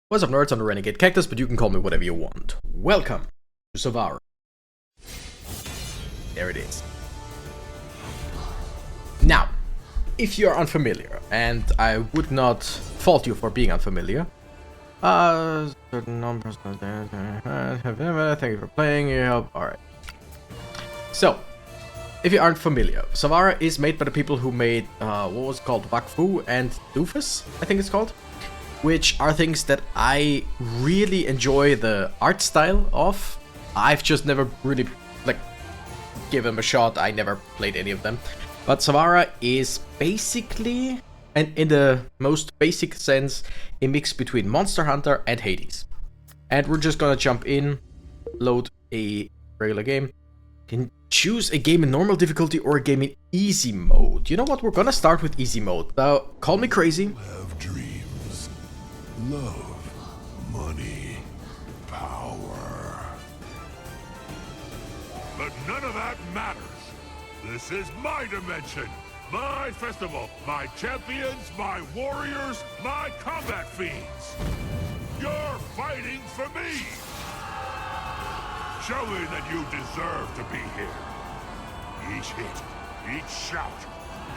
What's up, nerds? I'm the Renegade Cactus, but you can call me whatever you want. Welcome to Savara. There it is. Now, if you're unfamiliar, and I would not fault you for being unfamiliar, certain numbers, thank you for playing, your help, alright. So, if you aren't familiar, Savara is made by the people who made, what was it called, WAKFU and Doofus, I think it's called. Which are things that I really enjoy the art style of. I've just never really, give them a shot. I never played any of them. But Savara is basically, and in the most basic sense, a mix between Monster Hunter and Hades. And we're just gonna jump in, load a regular game, and choose a game in normal difficulty or a game in easy mode. You know what? We're gonna start with easy mode. Now, call me crazy. Have dreams. Love, money, power. But none of that matters. This is my dimension, my festival, my champions, my warriors, my combat fiends. You're fighting for me. Show me that you deserve to be here. Each hit, each shout,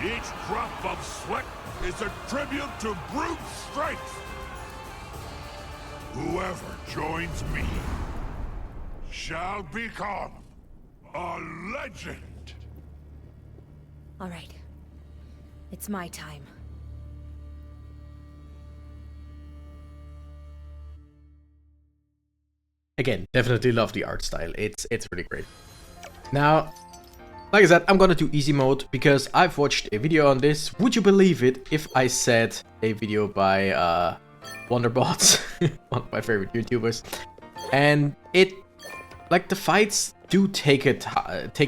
each drop of sweat is a tribute to brute strength. Whoever joins me shall become a legend. All right. It's my time. Again, definitely love the art style. It's really great. Now, like I said, I'm gonna do easy mode because I've watched a video on this. Would you believe it if I said a video by Wonderbots, one of my favorite YouTubers, and it, the fights do take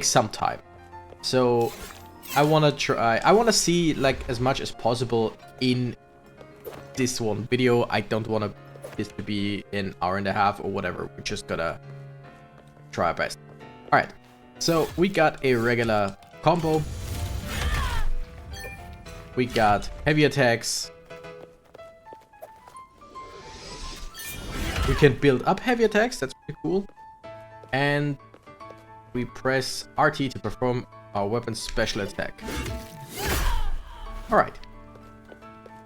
some time. So I wanna see as much as possible in this one video. I don't want this to be an hour and a half or whatever. We're just gonna try our best. All right, so we got a regular combo. We got heavy attacks. We can build up heavy attacks, that's pretty cool. And we press RT to perform our weapon's special attack. Alright.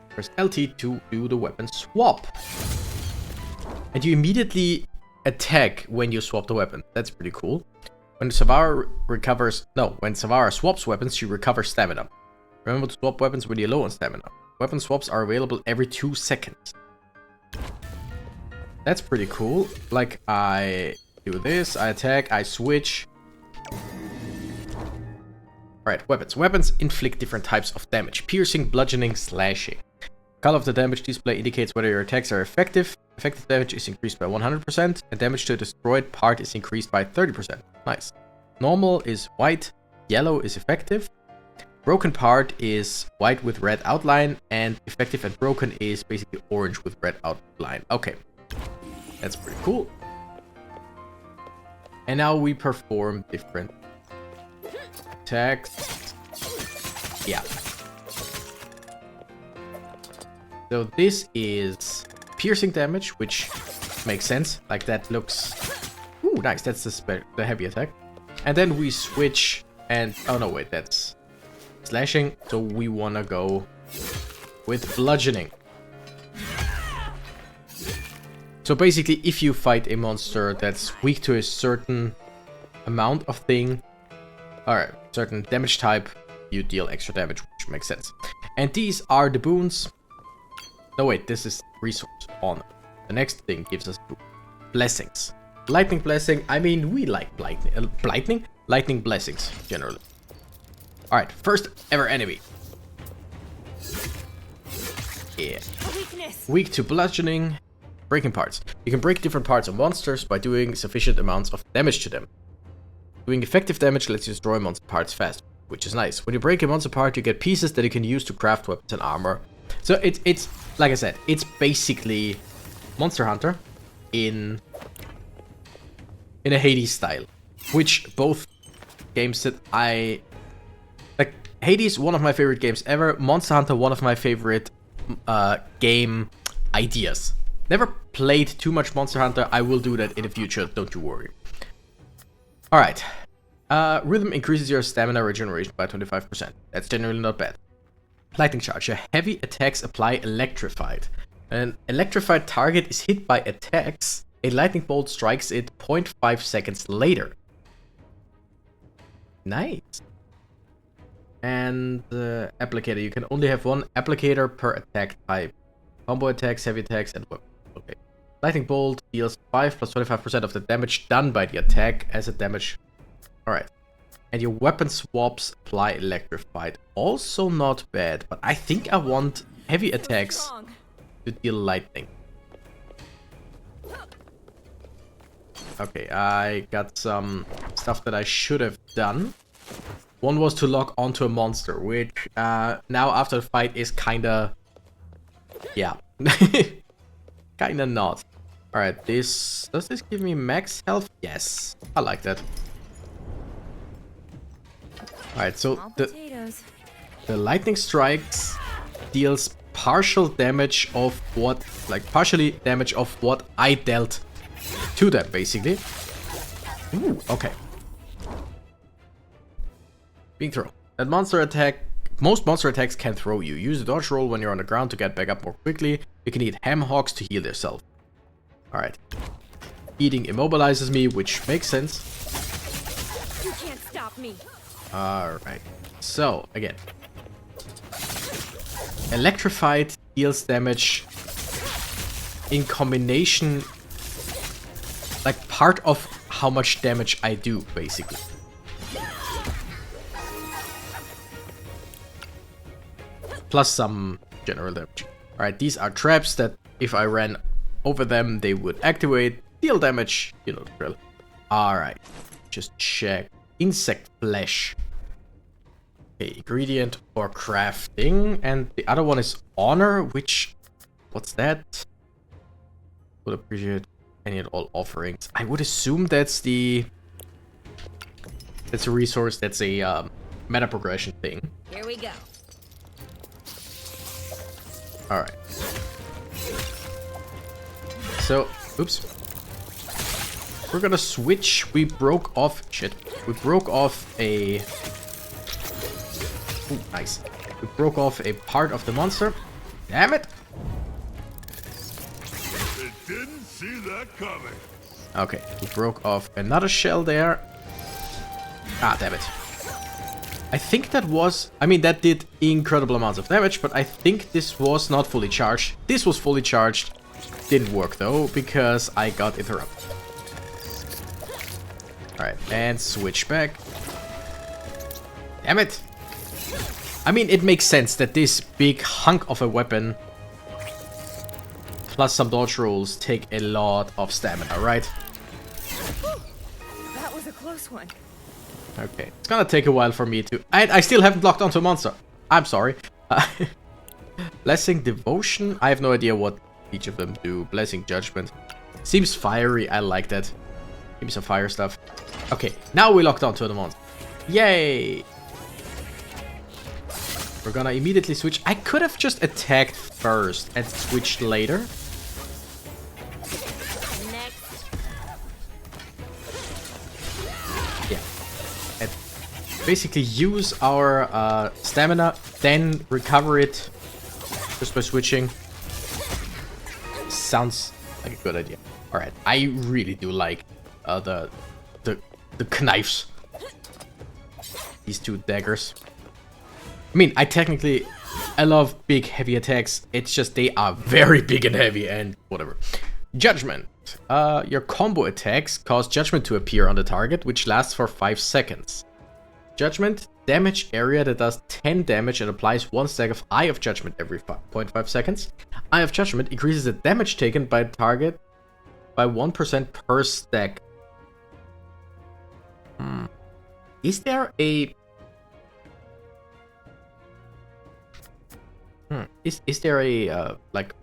Press LT to do the weapon swap. And you immediately attack when you swap the weapon. That's pretty cool. When Savara swaps weapons, she recovers stamina. Remember to swap weapons when you're low on stamina. Weapon swaps are available every 2 seconds. That's pretty cool. I do this, I attack, I switch. Alright, weapons. Weapons inflict different types of damage. Piercing, bludgeoning, slashing. Color of the damage display indicates whether your attacks are effective. Effective damage is increased by 100%, and damage to a destroyed part is increased by 30%. Nice. Normal is white, yellow is effective. Broken part is white with red outline, and effective and broken is basically orange with red outline. Okay. That's pretty cool. And now we perform different attacks. Yeah. So this is piercing damage, which makes sense. That looks... Ooh, nice. That's the heavy attack. And then we switch and... Oh, no, wait. That's slashing. So we want to go with bludgeoning. So basically, if you fight a monster that's weak to a certain amount of thing, or certain damage type, you deal extra damage, which makes sense. And these are the boons. No, wait, this is resource honor. The next thing gives us blessings. Lightning blessing, I mean, we like lightning blessings, generally. Alright, first ever enemy. Yeah. Weak to bludgeoning. Breaking parts. You can break different parts of monsters by doing sufficient amounts of damage to them. Doing effective damage lets you destroy monster parts fast, which is nice. When you break a monster part, you get pieces that you can use to craft weapons and armor. So it's like I said, it's basically Monster Hunter in a Hades style, which both games that I like. Hades, one of my favorite games ever. Monster Hunter, one of my favorite game ideas. Never played too much Monster Hunter. I will do that in the future, don't you worry. Alright. Rhythm increases your stamina regeneration by 25%. That's generally not bad. Lightning Charge. Your heavy attacks apply electrified. An electrified target is hit by attacks. A lightning bolt strikes it 0.5 seconds later. Nice. And applicator. You can only have one applicator per attack type. Combo attacks, heavy attacks, and weapons. Okay. Lightning bolt deals 5 plus 25% of the damage done by the attack as a damage. Alright. And your weapon swaps apply electrified. Also not bad, but I think I want heavy attacks to deal lightning. Okay, I got some stuff that I should have done. One was to lock onto a monster, which now after the fight is kinda... yeah. Kinda not. Alright, does this give me max health? Yes, I like that. Alright, so the lightning strikes deals partial damage of what, like partially damage of what I dealt to them, basically. Ooh, okay. Being thrown. That monster attack, most monster attacks can throw you. Use a dodge roll when you're on the ground to get back up more quickly. You can eat ham hocks to heal yourself. Alright. Eating immobilizes me, which makes sense. You can't stop me. Alright, so again, electrified deals damage in combination, like part of how much damage I do, basically. Plus some general damage. Alright, these are traps that if I ran over them, they would activate, deal damage, you know the drill. Alright, just check. Insect flesh. Okay, ingredient for crafting. And the other one is honor, which... what's that? Would appreciate any and all offerings. I would assume that's the... that's a resource, that's a meta progression thing. Here we go. Alright. So, oops. We're gonna switch. We broke off... shit. We broke off a... ooh, nice. We broke off a part of the monster. Damn it! It didn't see that coming. Okay, we broke off another shell there. Ah, damn it. I think that was... I mean, that did incredible amounts of damage, but I think this was not fully charged. This was fully charged. Didn't work, though, because I got interrupted. Alright, and switch back. Damn it! I mean, it makes sense that this big hunk of a weapon plus some dodge rolls take a lot of stamina, right? That was a close one. Okay, it's gonna take a while for me to... I still haven't locked onto a monster. I'm sorry. Blessing, Devotion. I have no idea what each of them do. Blessing, Judgment. Seems fiery. I like that. Give me some fire stuff. Okay, now we locked onto the monster. Yay! We're gonna immediately switch. I could have just attacked first and switched later. Next. Yeah. And basically use our stamina, then recover it just by switching. Sounds like a good idea. Alright, I really do like the knives. These two daggers. I mean, I love big heavy attacks. It's just they are very big and heavy and whatever. Judgment. Your combo attacks cause Judgment to appear on the target, which lasts for 5 seconds. Judgment, damage area that does 10 damage and applies 1 stack of Eye of Judgment every 0.5 seconds. Eye of Judgment increases the damage taken by the target by 1% per stack. Is there a... Is there a, like,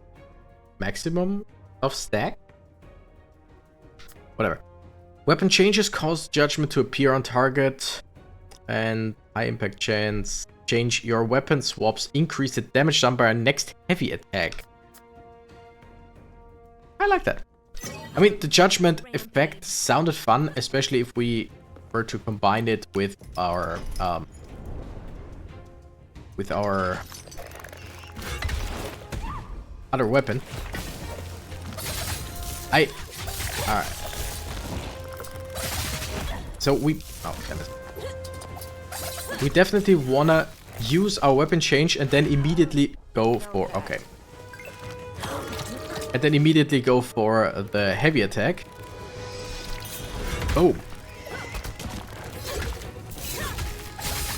maximum of stack? Whatever. Weapon changes cause Judgment to appear on target. And high impact chance. Change your weapon swaps. Increase the damage done by our next heavy attack. I like that. I mean, the judgment effect sounded fun, especially if we were to combine it with our other weapon. Alright. So we definitely wanna use our weapon change and then immediately go for and then immediately go for the heavy attack. Oh.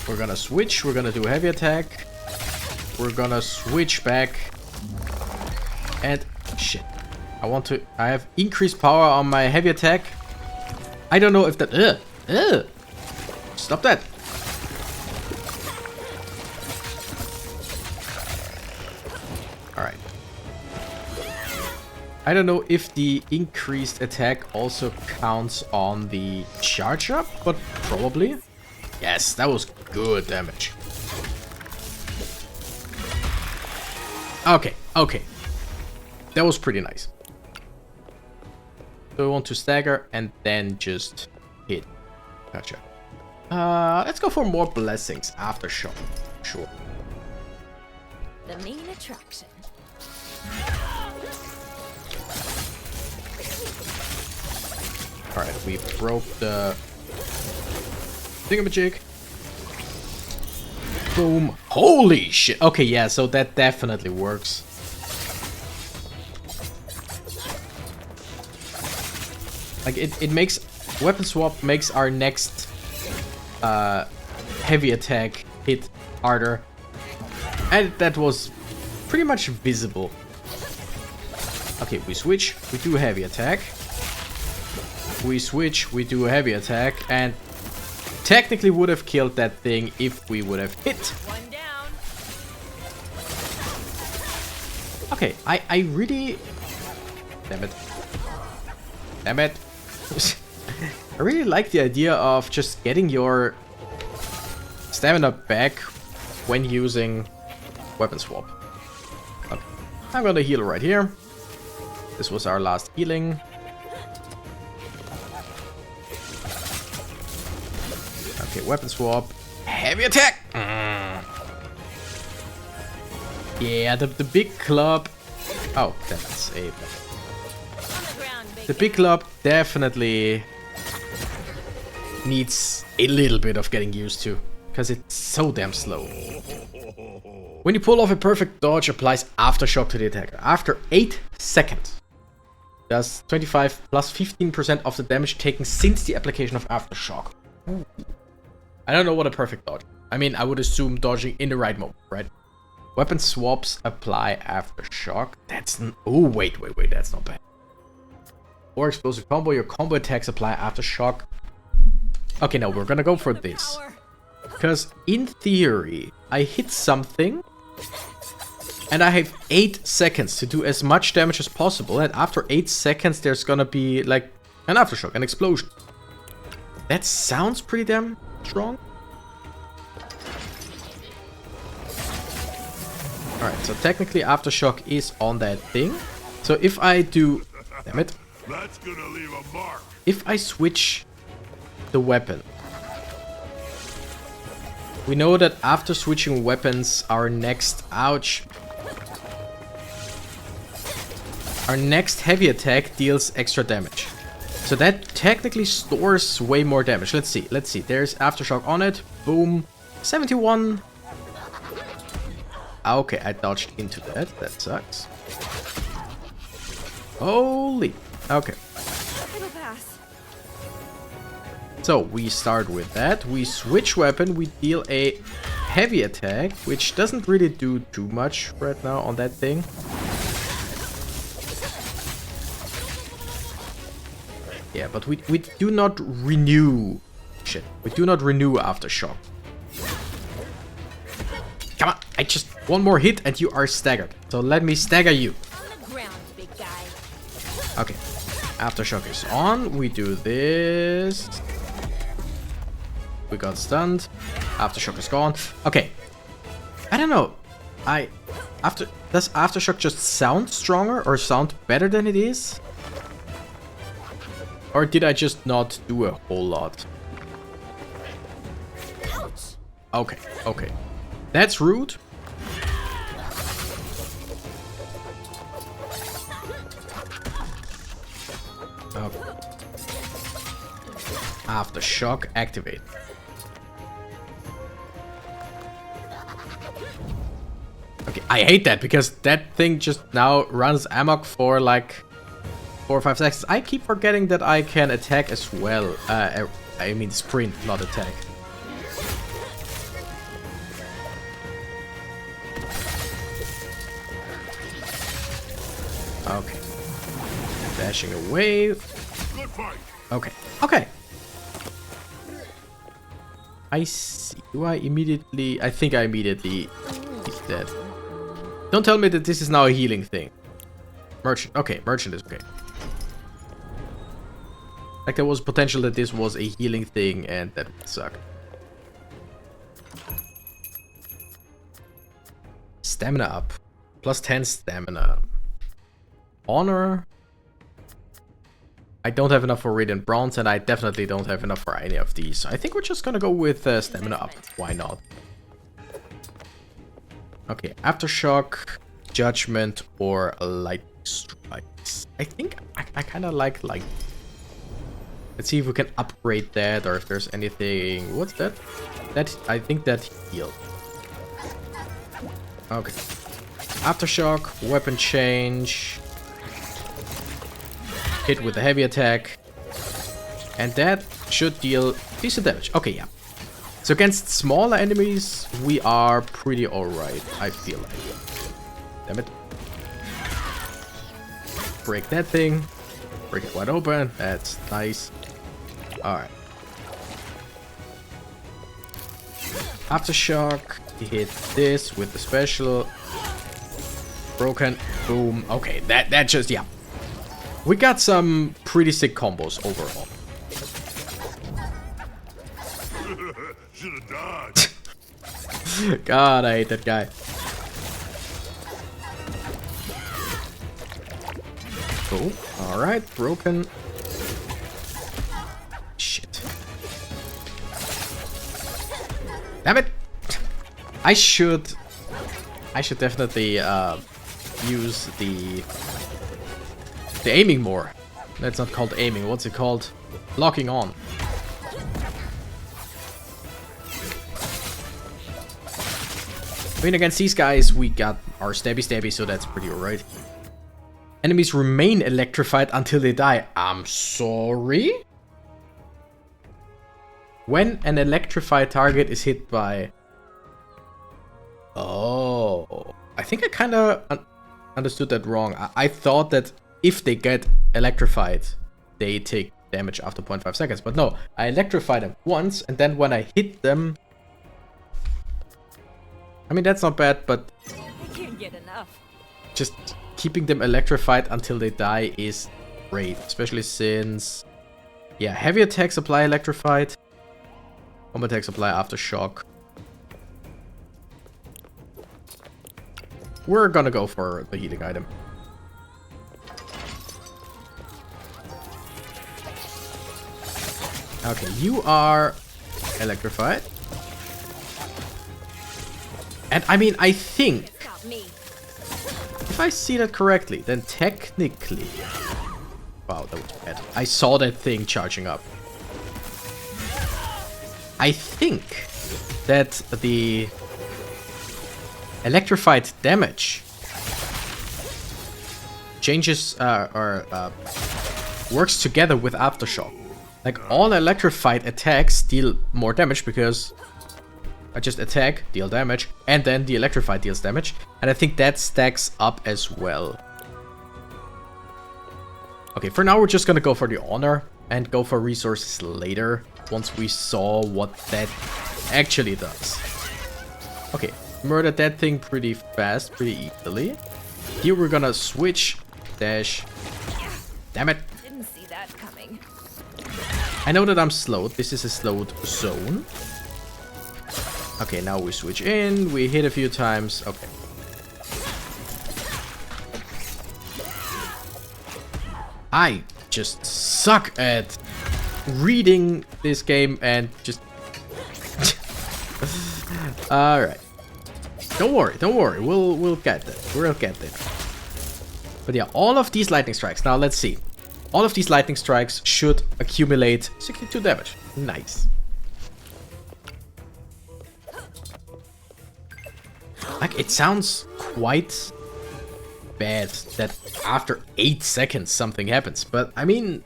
We're gonna switch, we're gonna do heavy attack. We're gonna switch back. And shit. I have increased power on my heavy attack. I don't know if that stop that. Alright. I don't know if the increased attack also counts on the charge up, but probably. Yes, that was good damage. Okay. That was pretty nice. So we want to stagger and then just hit. Gotcha. Let's go for more blessings after shock. Sure. The main attraction. Alright, we broke the thingamajig. Boom. Holy shit. Okay, yeah, so that definitely works. Like, it makes... Weapon swap makes our next heavy attack hit harder. And that was pretty much visible. Okay, we switch. We do heavy attack. We switch. We do a heavy attack. And technically would have killed that thing if we would have hit. One down. Okay, I really... Damn it. Damn it. I really like the idea of just getting your stamina back when using weapon swap. Okay. I'm gonna heal right here. This was our last healing. Okay, weapon swap. Heavy attack! Yeah, the big club... Oh, that's a... The big club definitely needs a little bit of getting used to, because it's so damn slow. When you pull off a perfect dodge, applies aftershock to the attacker. After 8 seconds, does 25 plus 15% of the damage taken since the application of aftershock. Ooh. I don't know what a perfect dodge. I mean, I would assume dodging in the right moment, right? Weapon swaps apply aftershock. That's... Oh, wait, that's not bad. Or explosive combo, your combo attacks apply aftershock. Okay, no, we're gonna go for this. Because in theory, I hit something and I have 8 seconds to do as much damage as possible. And after 8 seconds, there's gonna be like an aftershock, an explosion. That sounds pretty damn strong. Alright, so technically aftershock is on that thing. So if I do... Damn it. That's gonna leave a mark. If I switch the weapon, we know that after switching weapons, our next... Ouch. Our next heavy attack deals extra damage. So that technically stores way more damage. Let's see. There's aftershock on it. Boom. 71. Okay, I dodged into that. That sucks. Holy... Okay. It'll pass. So we start with that. We switch weapon. We deal a heavy attack, which doesn't really do too much right now on that thing. Yeah, but we do not renew. Shit. We do not renew aftershock. Come on. I just... One more hit and you are staggered. So let me stagger you. On the ground, big guy. Okay. Aftershock is on. We do this. We got stunned. Aftershock is gone. Okay. I don't know. Does Aftershock just sound stronger or sound better than it is? Or did I just not do a whole lot? Ouch. Okay, okay. That's rude. Okay. Aftershock activate. Okay, I hate that because that thing just now runs amok for like 4 or 5 seconds. I keep forgetting that I can attack as well. I mean sprint, not attack. Okay. Dashing away. Good fight. Okay. Okay. I see. Do I immediately... I think I immediately... He's dead. Don't tell me that this is now a healing thing. Merchant. Okay, merchant is okay. Like there was potential that this was a healing thing and that would suck. Stamina up. Plus 10 stamina. Honor. I don't have enough for Radiant Bronze, and I definitely don't have enough for any of these. So I think we're just gonna go with stamina up. Why not? Okay, Aftershock, Judgment, or Light Strikes. I think I kind of like Light. Let's see if we can upgrade that, or if there's anything... What's that? That I think that healed. Okay. Aftershock, weapon change. Hit with a heavy attack. And that should deal decent damage. Okay, yeah. So against smaller enemies, we are pretty alright, I feel like. Damn it. Break that thing. Break it wide open. That's nice. Alright. Aftershock. Hit this with the special. Broken. Boom. Okay, that just, yeah. We got some pretty sick combos overall. Should have dodged. God, I hate that guy. Cool. Alright, broken. Shit. Damn it! I should definitely use the aiming more. That's not called aiming. What's it called? Locking on. I mean, against these guys, we got our stabby, so that's pretty alright. Enemies remain electrified until they die. I'm sorry? When an electrified target is hit by... Oh. I think I kind of understood that wrong. I thought that if they get electrified, they take damage after 0.5 seconds. But no, I electrify them once, and then when I hit them... I mean, that's not bad, but... I can't get enough. Just keeping them electrified until they die is great. Especially since... Yeah, heavy attacks apply electrified. Combat attacks apply Aftershock. We're gonna go for the healing item. Okay, you are electrified. And I mean, I think, Stop me. if I see that correctly, then technically... Wow, that was bad. I saw that thing charging up. I think that the electrified damage changes works together with Aftershock. Like, all electrified attacks deal more damage because I just attack, deal damage, and then the electrified deals damage. And I think that stacks up as well. Okay, for now we're just gonna go for the honor and go for resources later, once we saw what that actually does. Okay, murdered that thing pretty fast, pretty easily. Here we're gonna switch, dash. Damn it. Didn't see that coming. I know that I'm slowed. This is a slowed zone. Okay, now we switch in. We hit a few times. Okay. I just suck at reading this game and just... Alright. Don't worry. We'll get there. We'll get there. But yeah, all of these lightning strikes. Now let's see. All of these lightning strikes should accumulate 62 damage. Nice. Like, it sounds quite bad that after 8 seconds something happens. But, I mean,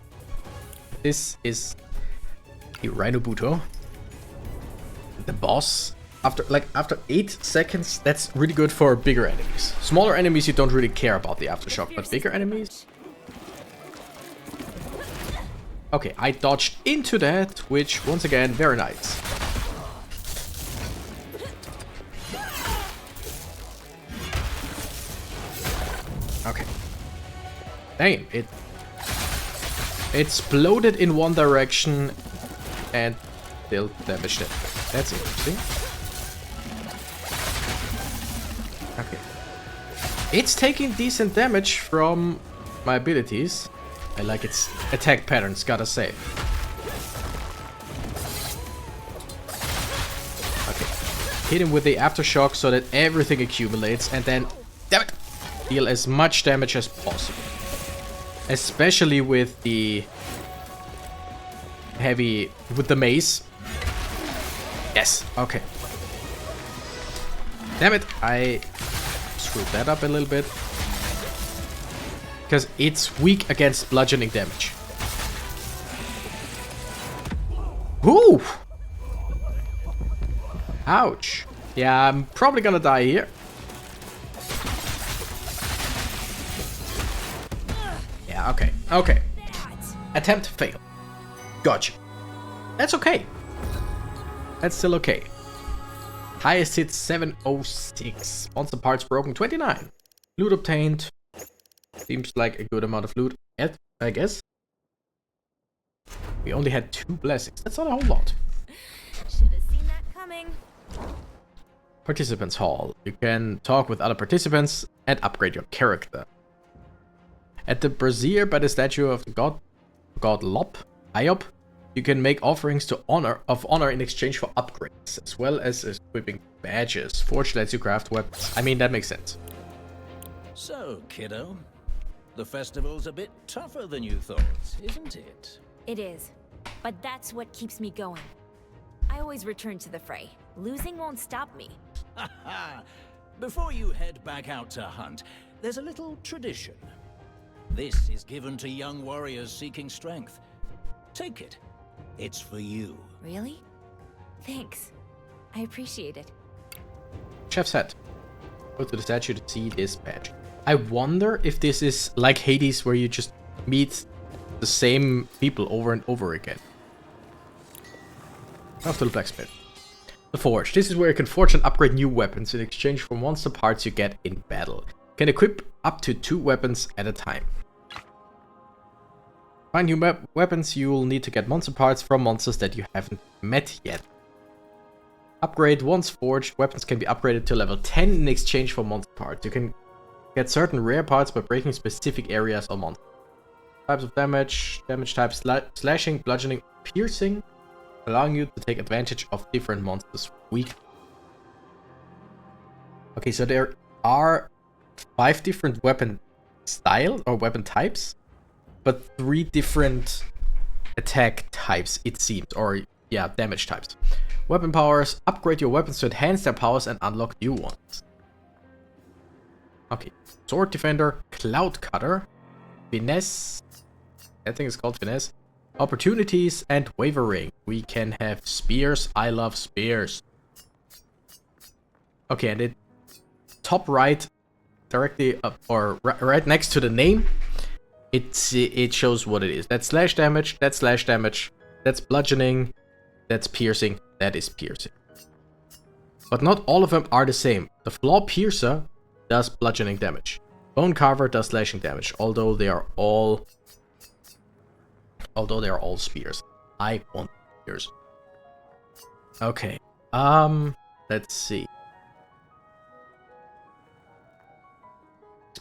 this is a Rhinobuto. The boss. After 8 seconds, that's really good for bigger enemies. Smaller enemies, you don't really care about the aftershock, but bigger enemies... Okay, I dodged into that, which, once again, very nice. Okay. Dang, it exploded in one direction and still damaged it. That's interesting. Okay. It's taking decent damage from my abilities. I like its attack patterns, gotta say. Okay. Hit him with the aftershock so that everything accumulates and then, damn it, deal as much damage as possible. Especially with the with the mace. Yes, okay. Damn it, I screwed that up a little bit. Because it's weak against bludgeoning damage. Ooh! Ouch. Yeah, I'm probably gonna die here. Yeah, okay. Okay. Attempt fail. Gotcha. That's okay. That's still okay. Highest hit 706. Monster parts broken 29. Loot obtained. Seems like a good amount of loot, I guess. We only had 2 blessings. That's not a whole lot. Should have seen that coming. Participants Hall. You can talk with other participants and upgrade your character. At the brazier by the statue of the god Iop, you can make offerings of honor in exchange for upgrades, as well as equipping badges. Forge lets you craft weapons. I mean, that makes sense. So, kiddo, the festival's a bit tougher than you thought, isn't it? It is. But that's what keeps me going. I always return to the fray. Losing won't stop me. Haha! Before you head back out to hunt, there's a little tradition. This is given to young warriors seeking strength. Take it. It's for you. Really? Thanks. I appreciate it. Chef's hat. Go to the statue to see this badge. I wonder if this is like Hades, where you just meet the same people over and over again. Off to the blacksmith. The forge. This is where you can forge and upgrade new weapons in exchange for monster parts you get in battle. You can equip up to 2 weapons at a time. Find new weapons, you will need to get monster parts from monsters that you haven't met yet. Upgrade. Once forged, weapons can be upgraded to level 10 in exchange for monster parts. You can get certain rare parts by breaking specific areas or monsters. Types of damage. Damage types: slashing, bludgeoning, piercing, allowing you to take advantage of different monsters' weak. Okay, so there are 5 different weapon style or weapon types, but 3 different attack types, it seems, or yeah, damage types. Weapon powers. Upgrade your weapons to enhance their powers and unlock new ones. Okay, sword defender, cloud cutter, finesse. I think it's called finesse. Opportunities and wavering. We can have spears. I love spears. Okay, and it top right, directly up or right next to the name, it shows what it is. That's slash damage. That's slash damage. That's bludgeoning. That's piercing. That is piercing. But not all of them are the same. The Flaw Piercer does bludgeoning damage. Bone Carver does slashing damage, although they are all spears. I want spears. Okay. Let's see.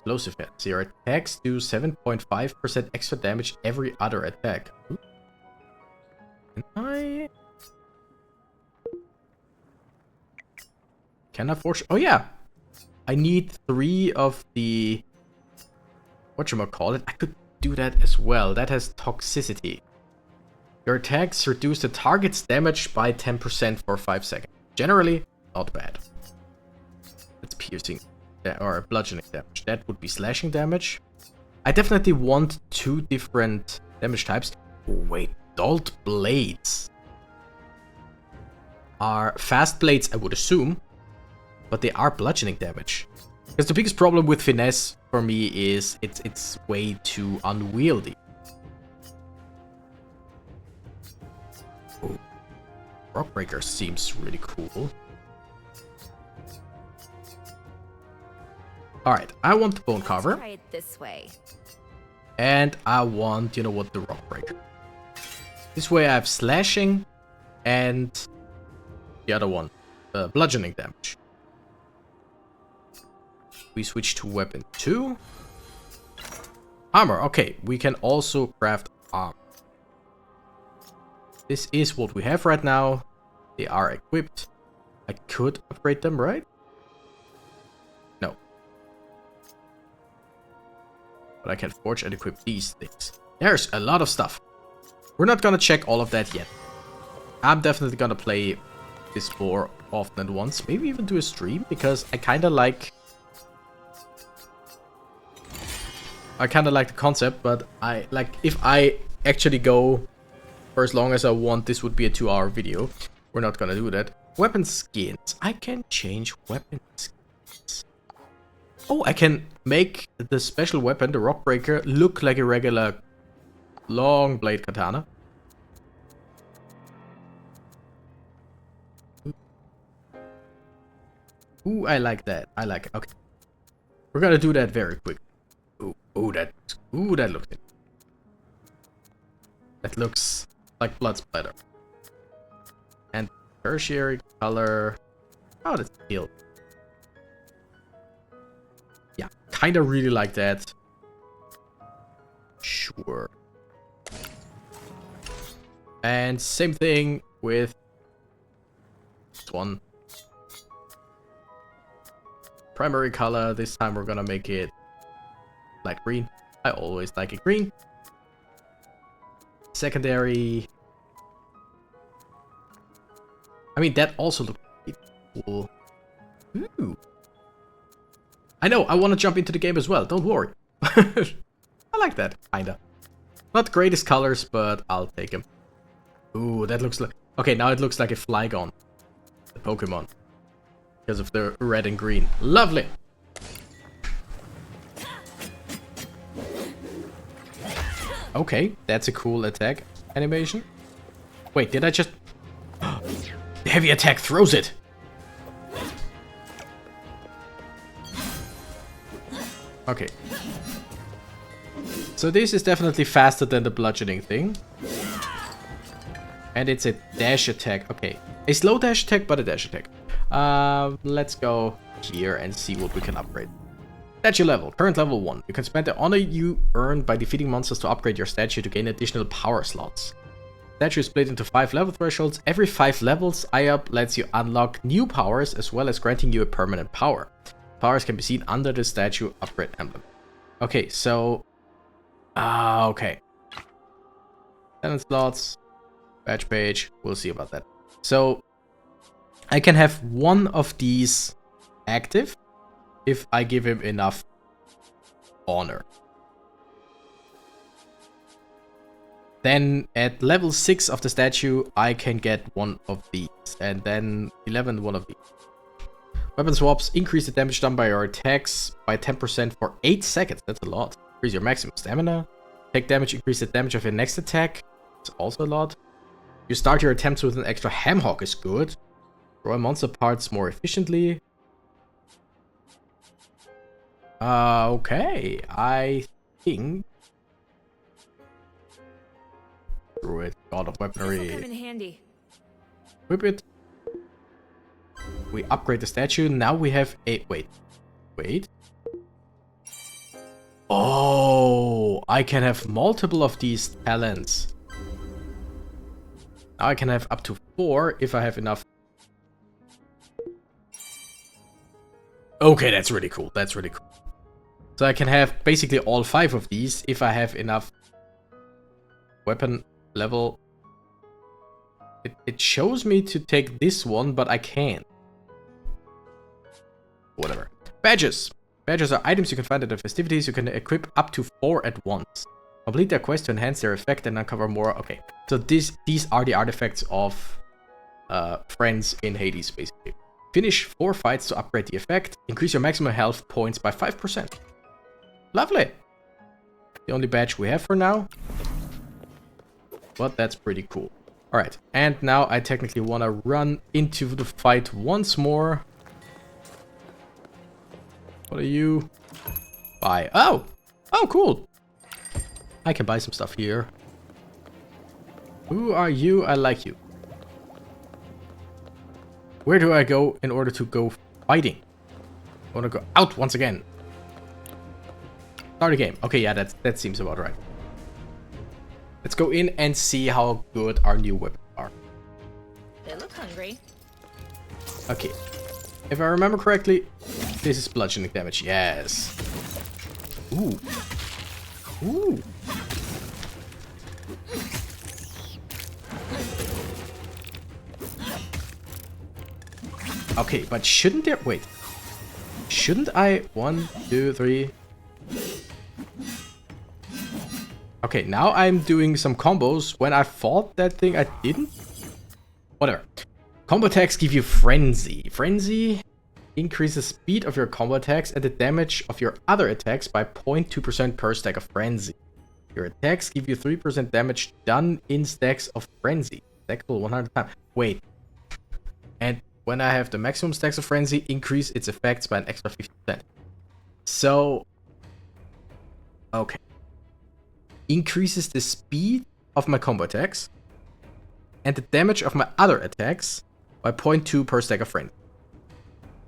explosive hits. Your attacks do 7.5% extra damage every other attack. Ooh. Can I forge? Oh yeah, I need 3 of the whatchamacallit. I could do that as well. That has toxicity. Your attacks reduce the target's damage by 10% for 5 seconds. Generally, not bad. That's piercing or bludgeoning damage. That would be slashing damage. I definitely want 2 different damage types. Oh, wait, dulled blades are fast blades, I would assume, but they are bludgeoning damage. Because the biggest problem with finesse for me is it's way too unwieldy. Oh, Rockbreaker seems really cool. Alright, I want the Bone Carver. Try it this way. And I want, you know what, the Rockbreaker. This way I have slashing and the other one, bludgeoning damage. We switch to weapon 2. Armor, okay, we can also craft armor. This is what we have right now. They are equipped. I could upgrade them, right? No. But I can forge and equip these things. There's a lot of stuff. We're not gonna check all of that yet. I'm definitely gonna play this more often than once. Maybe even do a stream, because I kinda like the concept, but if I actually go for as long as I want, this would be a 2-hour video. We're not gonna do that. Weapon skins. I can change weapon skins. Oh, I can make the special weapon, the Rockbreaker, look like a regular long blade katana. Ooh, I like that. I like it. Okay. We're gonna do that very quick. Ooh, that looks good. That looks like blood splatter. And tertiary color. Oh, that's teal. Yeah, kinda really like that. Sure. And same thing with this one. Primary color, this time we're gonna make it light green. I always like it green. Secondary. I mean, that also looks cool. Ooh. I know, I want to jump into the game as well, don't worry. I like that, kinda. Not the greatest colors, but I'll take them. Ooh, that looks like... Okay, now it looks like a Flygon. The Pokemon. Because of the red and green. Lovely! Okay, that's a cool attack animation. Wait, did I just... The heavy attack throws it! Okay. So this is definitely faster than the bludgeoning thing. And it's a dash attack. Okay. A slow dash attack, but a dash attack. Let's go here and see what we can upgrade. Statue level. Current level 1. You can spend the honor you earn by defeating monsters to upgrade your statue to gain additional power slots. Statue is split into 5 level thresholds. Every 5 levels, IUP lets you unlock new powers as well as granting you a permanent power. Powers can be seen under the statue upgrade emblem. Okay, so... okay. 7 slots. Badge page. We'll see about that. So, I can have one of these active if I give him enough honor. Then at level 6 of the statue, I can get one of these. And then 11, one of these. Weapon swaps increase the damage done by your attacks by 10% for 8 seconds. That's a lot. Increase your maximum stamina. Take damage, increase the damage of your next attack. It's also a lot. You start your attempts with an extra ham hock is good. Throw monster parts more efficiently. Okay. I think... Through it. God of Weaponry. This'll come in handy. Whip it. We upgrade the statue. Now we have a... Wait. Oh, I can have multiple of these talents. Now I can have up to 4 if I have enough. Okay, that's really cool. That's really cool. So I can have basically all 5 of these if I have enough weapon level. It shows me to take this one, but I can't. Whatever. Badges. Badges are items you can find at the festivities. You can equip up to 4 at once. Complete their quest to enhance their effect and uncover more. Okay, so these are the artifacts of friends in Hades, basically. Finish 4 fights to upgrade the effect. Increase your maximum health points by 5%. Lovely. The only badge we have for now. But that's pretty cool. Alright, and now I technically want to run into the fight once more. What are you? Buy. Oh! Oh, cool! I can buy some stuff here. Who are you? I like you. Where do I go in order to go fighting? I want to go out once again. Start a game. Okay, yeah, that seems about right. Let's go in and see how good our new weapons are. They look hungry. Okay. If I remember correctly, this is bludgeoning damage. Yes. Ooh. Ooh. Okay, but shouldn't there... Wait. Shouldn't I... 1, 2, 3... Okay, now I'm doing some combos. When I fought that thing, I didn't. Whatever. Combo attacks give you Frenzy. Frenzy increases speed of your combo attacks and the damage of your other attacks by 0.2% per stack of Frenzy. Your attacks give you 3% damage done in stacks of Frenzy. Stackable 100 times. Wait. And when I have the maximum stacks of Frenzy, increase its effects by an extra 50%. So... Okay. Increases the speed of my combo attacks and the damage of my other attacks by 0.2 per stack of Frenzy.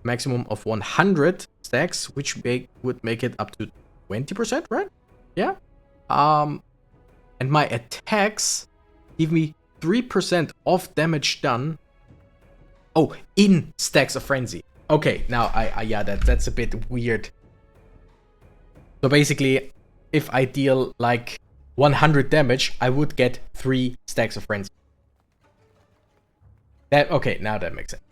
Maximum of 100 stacks, which would make it up to 20%, right? Yeah. And my attacks give me 3% of damage done. Oh, in stacks of Frenzy. Okay, now yeah, that's a bit weird. So basically, if I deal like 100 damage, I would get 3 stacks of Frenzy. Okay, now that makes sense.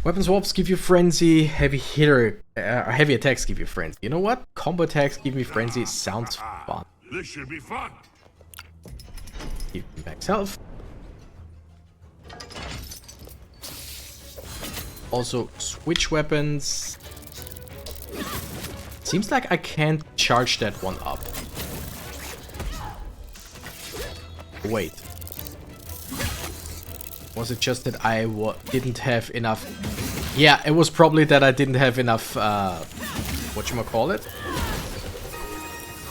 Weapon swaps give you Frenzy, heavy attacks give you Frenzy. You know what? Combo attacks give me Frenzy. Sounds fun. This should be fun. Keep max health. Also, switch weapons. Seems like I can't charge that one up. Wait. Was it just that I didn't have enough... Yeah, it was probably that I didn't have enough... whatchamacallit?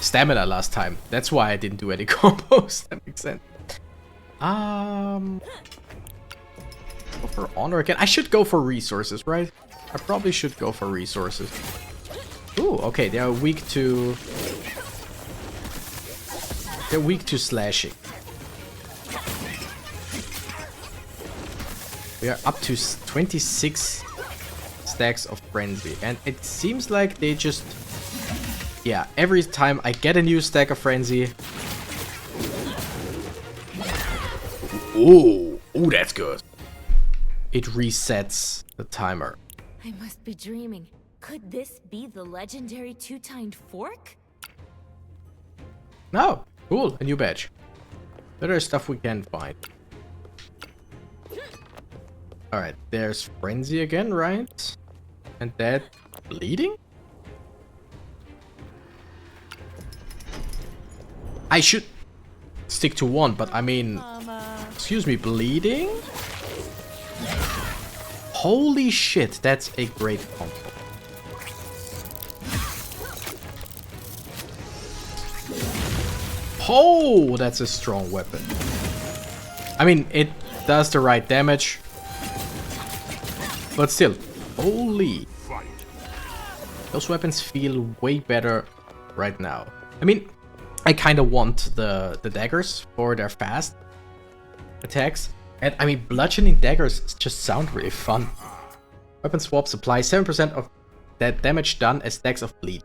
Stamina last time. That's why I didn't do any combos. That makes sense. Go for honor again. I should go for resources, right? I probably should go for resources. Ooh, okay, they are weak to... They're weak to slashing. We are up to 26 stacks of Frenzy. And it seems like they just... Yeah, every time I get a new stack of Frenzy... Ooh, ooh, that's good. It resets the timer. I must be dreaming. Could this be the legendary two-tined fork? No, cool, a new badge. There is stuff we can find. Alright, there's Frenzy again, right? And that bleeding? I should stick to one, but I mean... Excuse me, bleeding? Holy shit, that's a great combo. Oh, that's a strong weapon. I mean, it does the right damage. But still, holy. Those weapons feel way better right now. I mean, I kind of want the daggers for their fast attacks. And I mean, bludgeoning daggers just sound really fun. Weapon swaps apply 7% of that damage done as stacks of bleed.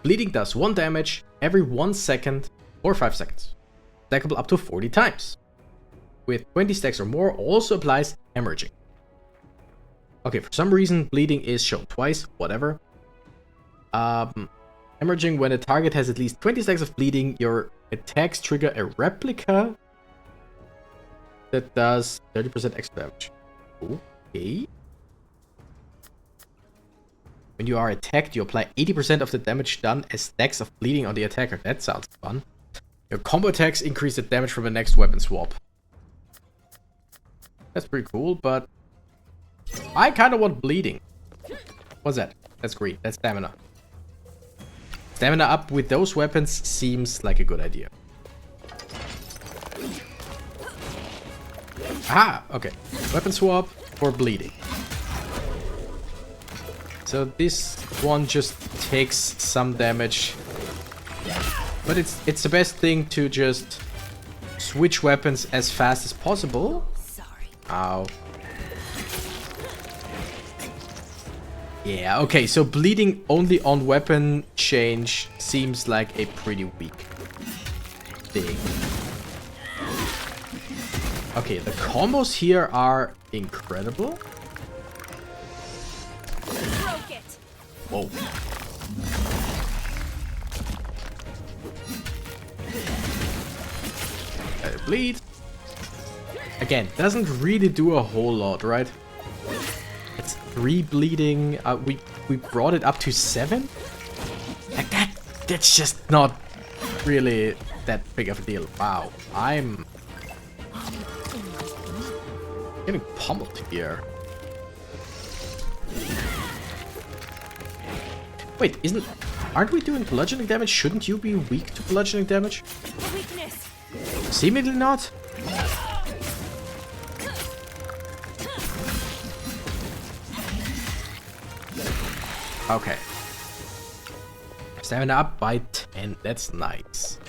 Bleeding does 1 damage every 1 second or 5 seconds. Stackable up to 40 times. With 20 stacks or more, also applies hemorrhaging. Okay, for some reason, bleeding is shown twice, whatever. Hemorrhaging, when a target has at least 20 stacks of bleeding, your attacks trigger a replica that does 30% extra damage. Okay. When you are attacked, you apply 80% of the damage done as stacks of bleeding on the attacker. That sounds fun. Your combo attacks increase the damage from the next weapon swap. That's pretty cool, but I kind of want bleeding. What's that? That's green. That's stamina. Stamina up with those weapons seems like a good idea. Ah, okay. Weapon swap for bleeding. So this one just takes some damage. But it's the best thing to just switch weapons as fast as possible. Sorry. Ow. Yeah, okay, so bleeding only on weapon change seems like a pretty weak thing. Okay, the combos here are incredible. Broke it. Whoa. Let it bleed. Again, doesn't really do a whole lot, right? It's 3 bleeding. We brought it up to 7? Like that's just not really that big of a deal. Wow, I'm getting pummeled here. Wait, aren't we doing bludgeoning damage? Shouldn't you be weak to bludgeoning damage? A weakness. Seemingly not. Okay. Stamina up by 10. That's nice.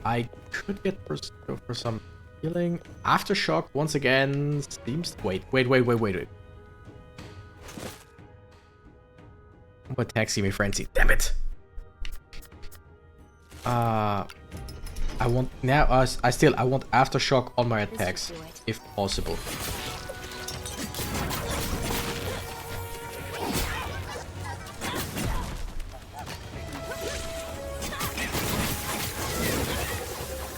I could get go for some healing. Aftershock once again seems. Wait. What taxi me frenzy? Damn it. I want now. I want aftershock on my attacks if possible.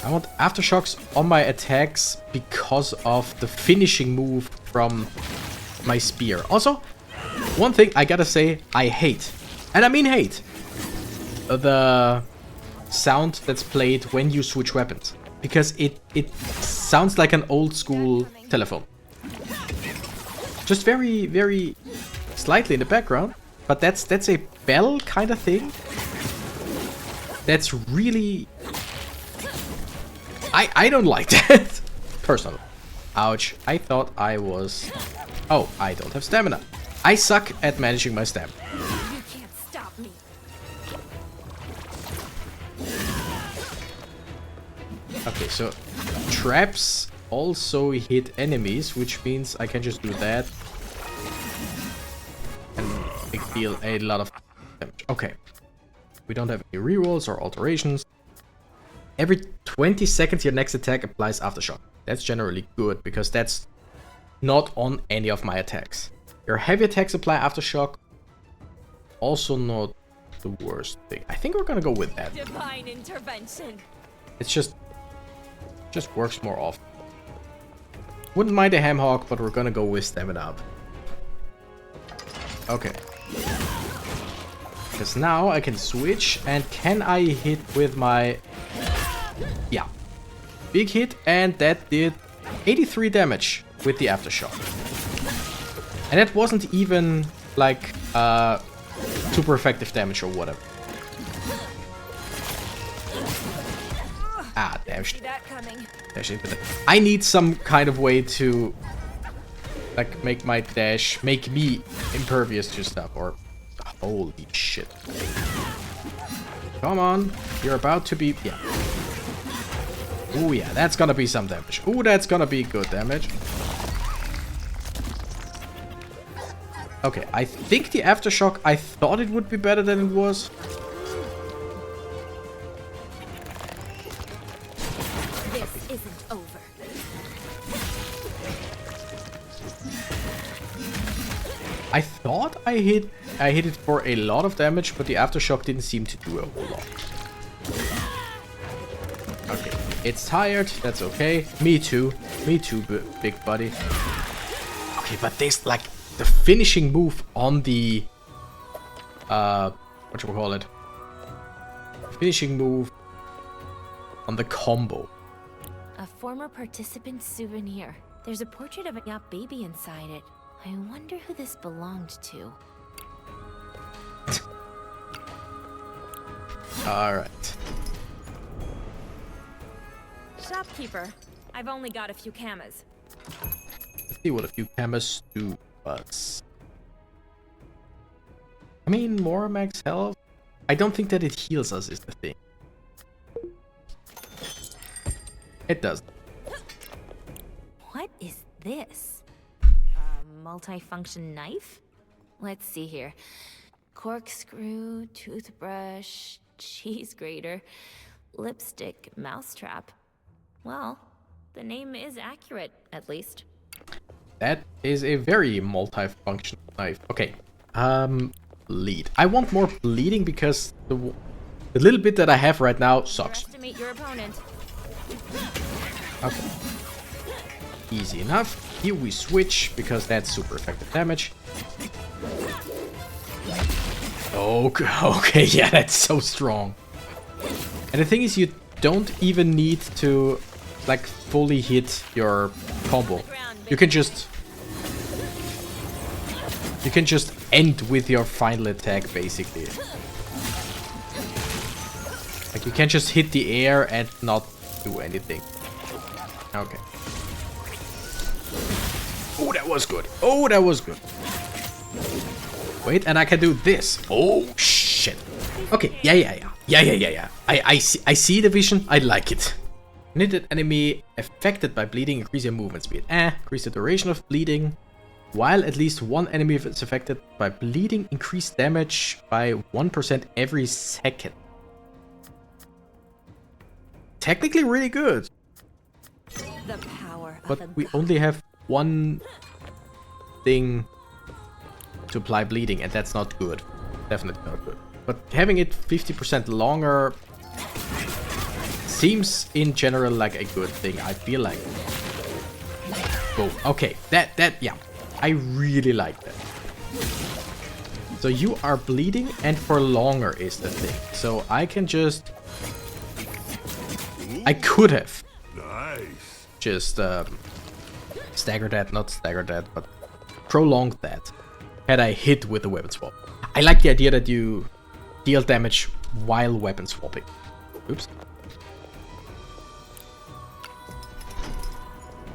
I want aftershocks on my attacks because of the finishing move from my spear. Also, one thing I gotta say, I hate, and I mean hate, the sound that's played when you switch weapons. Because it sounds like an old school telephone. Just very, very slightly in the background. But that's a bell kind of thing. That's really... I don't like that, personally. Ouch, I thought I was... Oh, I don't have stamina. I suck at managing my stamina. You can't stop me. Okay, so traps also hit enemies, which means I can just do that. And they deal a lot of damage. Okay. We don't have any rerolls or alterations. Every 20 seconds your next attack applies aftershock. That's generally good, because that's not on any of my attacks. Your heavy attacks apply aftershock. Also not the worst thing. I think we're gonna go with that. Divine intervention. It's just works more often. Wouldn't mind a ham hog, but we're gonna go with stamina up. Okay. Because now I can switch, and can I hit with my... Yeah. Big hit, and that did 83 damage with the aftershock. And that wasn't even like super effective damage or whatever. Ah, damn shit. I need some kind of way to like make my dash make me impervious to stuff, or holy shit. Come on. You're about to be... Yeah. Ooh, yeah. That's gonna be some damage. Ooh, that's gonna be good damage. Okay, I think the aftershock, I thought it would be better than it was. This isn't over. I thought I hit it for a lot of damage, but the aftershock didn't seem to do a whole lot. Okay, it's tired, that's okay. Me too, big buddy. Okay, but this, like, the finishing move on the, what should we call it? Finishing move on the combo. A former participant's souvenir. There's a portrait of a yacht baby inside it. I wonder who this belonged to. Alright. Shopkeeper, I've only got a few camas. Let's see what a few camas do us. I mean, more max health. I don't think that it heals us is the thing. It does. What is this? Multi-function knife? Let's see here. Corkscrew, toothbrush, cheese grater, lipstick, mousetrap. Well, the name is accurate, at least. That is a very multi-function knife. Okay. Bleed. I want more bleeding because the little bit that I have right now sucks. Underestimate your opponent. Okay. Easy enough. Here we switch because that's super effective damage. Okay, yeah, that's so strong. And the thing is, you don't even need to, like, fully hit your combo. You can just end with your final attack, basically. Like, you can just hit the air and not do anything. Okay. Oh, that was good. Oh, that was good. Wait, and I can do this. Oh, shit. Okay, yeah. I see the vision. I like it. Knitted enemy affected by bleeding, increase your movement speed. Increase the duration of bleeding. While at least one enemy is affected by bleeding, increase damage by 1% every second. Technically really good. The power of But we only have one thing to apply bleeding, and that's not good. Definitely not good. But having it 50% longer seems in general like a good thing, I feel like. Boom. Okay, yeah. I really like that. So you are bleeding and for longer is the thing. So I can just... I could have Nice. just stagger that, not stagger that, but prolonged that had I hit with the weapon swap. I like the idea that you deal damage while weapon swapping. Oops.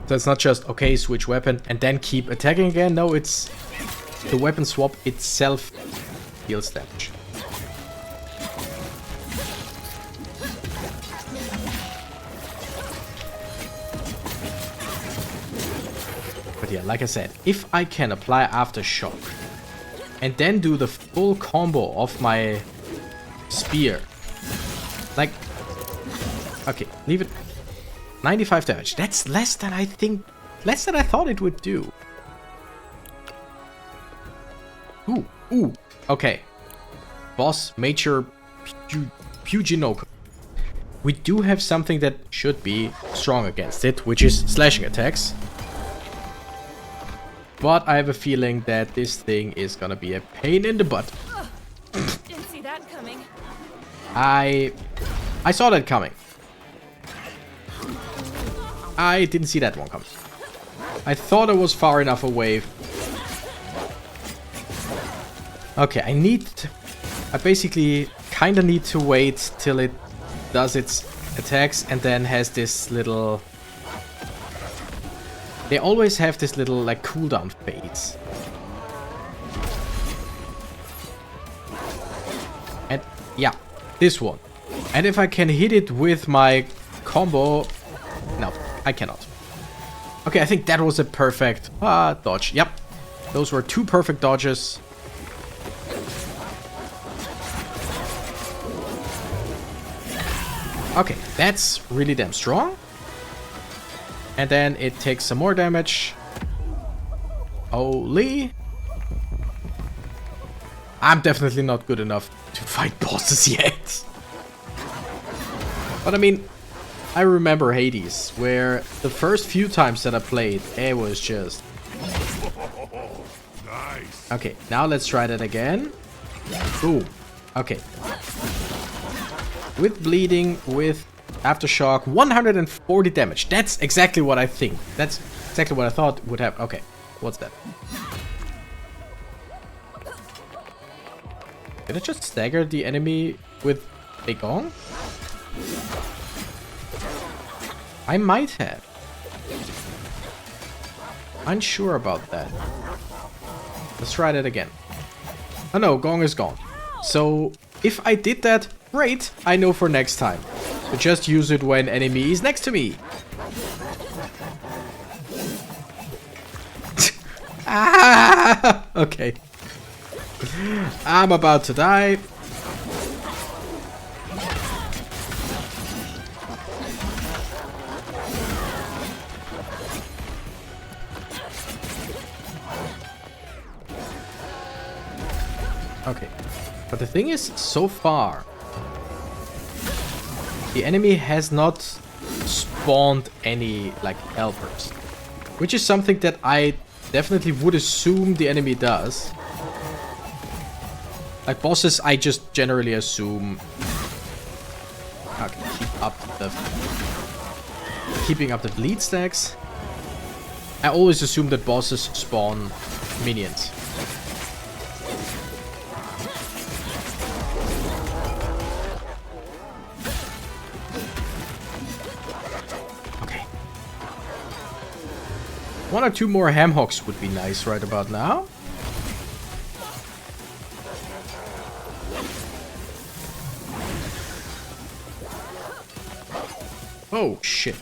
So it's not just, okay, switch weapon and then keep attacking again. No, it's the weapon swap itself deals damage. But yeah, like I said, if I can apply Aftershock and then do the full combo of my spear, like, okay, leave it 95 damage. That's less than I thought it would do. Ooh, okay. Boss, Major Puginoke. We do have something that should be strong against it, which is slashing attacks. But I have a feeling that this thing is gonna be a pain in the butt. Didn't see that coming. I saw that coming. I didn't see that one coming. I thought it was far enough away. Okay, I basically kinda need to wait till it does its attacks and then has this little... They always have this little, like, cooldown phase. And, yeah. this one. And if I can hit it with my combo... No, I cannot. Okay, I think that was a perfect dodge. Yep. Those were 2 perfect dodges. Okay, that's really damn strong. And then it takes some more damage. Holy. I'm definitely not good enough to fight bosses yet. But I mean, I remember Hades, where the first few times that I played, it was just... Nice. Okay, now let's try that again. Boom. Okay. With bleeding, with aftershock, 140 damage. That's exactly what I think. That's exactly what I thought would happen. Okay, what's that? Did I just stagger the enemy with a gong? I might have. Unsure about that. Let's try that again. Oh no, gong is gone. So, if I did that, great, I know for next time. So just use it when enemy is next to me. Ah! Okay. I'm about to die. Okay. But the thing is, so far, the enemy has not spawned any, like, helpers. Which is something that I definitely would assume the enemy does. Like, bosses, I just generally assume... Okay, keeping up the bleed stacks. I always assume that bosses spawn minions. Okay. 1 or 2 more ham hocks would be nice right about now. Oh, shit.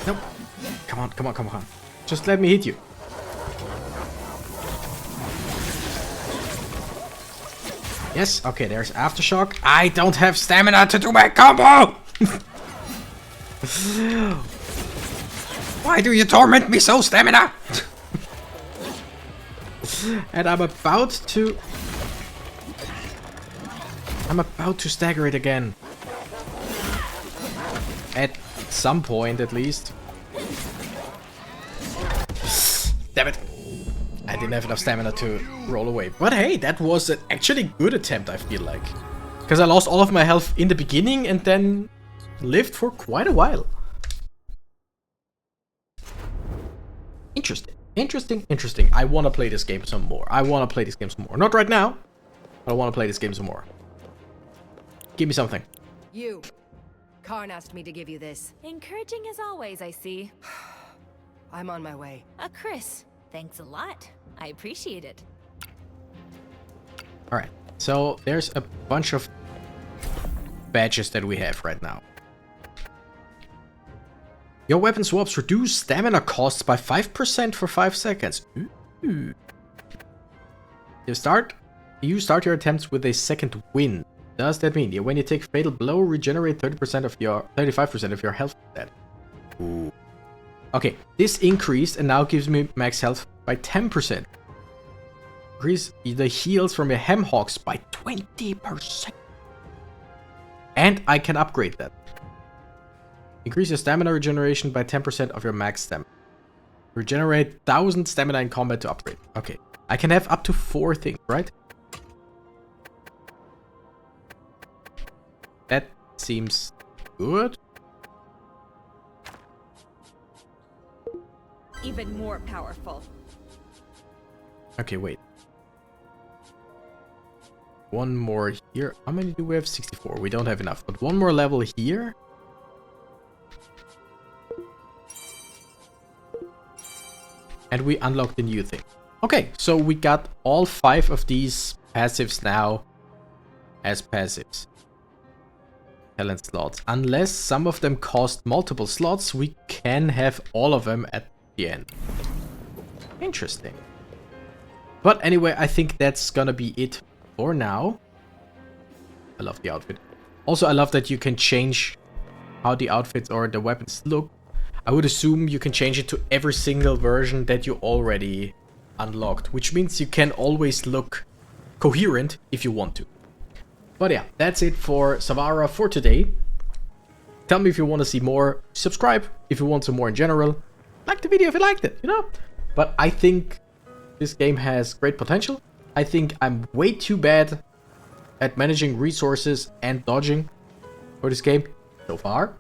Nope. Come on, come on, come on. Just let me hit you. Yes, okay, there's aftershock. I don't have stamina to do my combo! Why do you torment me so, stamina? And I'm about to stagger it again. At some point, at least. Damn it. I didn't have enough stamina to roll away. But hey, that was an actually good attempt, I feel like. Because I lost all of my health in the beginning and then lived for quite a while. Interesting. Interesting, interesting. I want to play this game some more. Not right now, but I want to play this game some more. Give me something. You. Karn asked me to give you this. Encouraging as always, I see. I'm on my way. Chris, thanks a lot. I appreciate it. Alright, so there's a bunch of badges that we have right now. Your weapon swaps reduce stamina costs by 5% for 5 seconds. Ooh. You start your attempts with a second wind. Does that mean when you take fatal blow, regenerate 35% of your health dead? Ooh. Okay, this increased and now gives me max health by 10%. Increase the heals from your hem hawks by 20%. And I can upgrade that. Increase your stamina regeneration by 10% of your max stamina. Regenerate 1000 stamina in combat to upgrade. Okay, I can have up to 4 things, right? That seems good. Even more powerful. Okay, wait. One more here. How many do we have? 64. We don't have enough, but one more level here. And we unlock the new thing. Okay, so we got all 5 of these passives now as passives. Talent slots. Unless some of them cost multiple slots, we can have all of them at the end. Interesting. But anyway, I think that's gonna be it for now. I love the outfit. Also, I love that you can change how the outfits or the weapons look. I would assume you can change it to every single version that you already unlocked, which means you can always look coherent if you want to. But yeah, that's it for Savara for today. Tell me if you want to see more. Subscribe if you want some more in general. Like the video if you liked it, you know? But I think this game has great potential. I think I'm way too bad at managing resources and dodging for this game so far.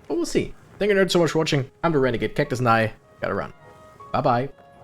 But we'll see. Thank you nerds so much for watching. I'm the Renegade Cactus and I gotta run. Bye bye.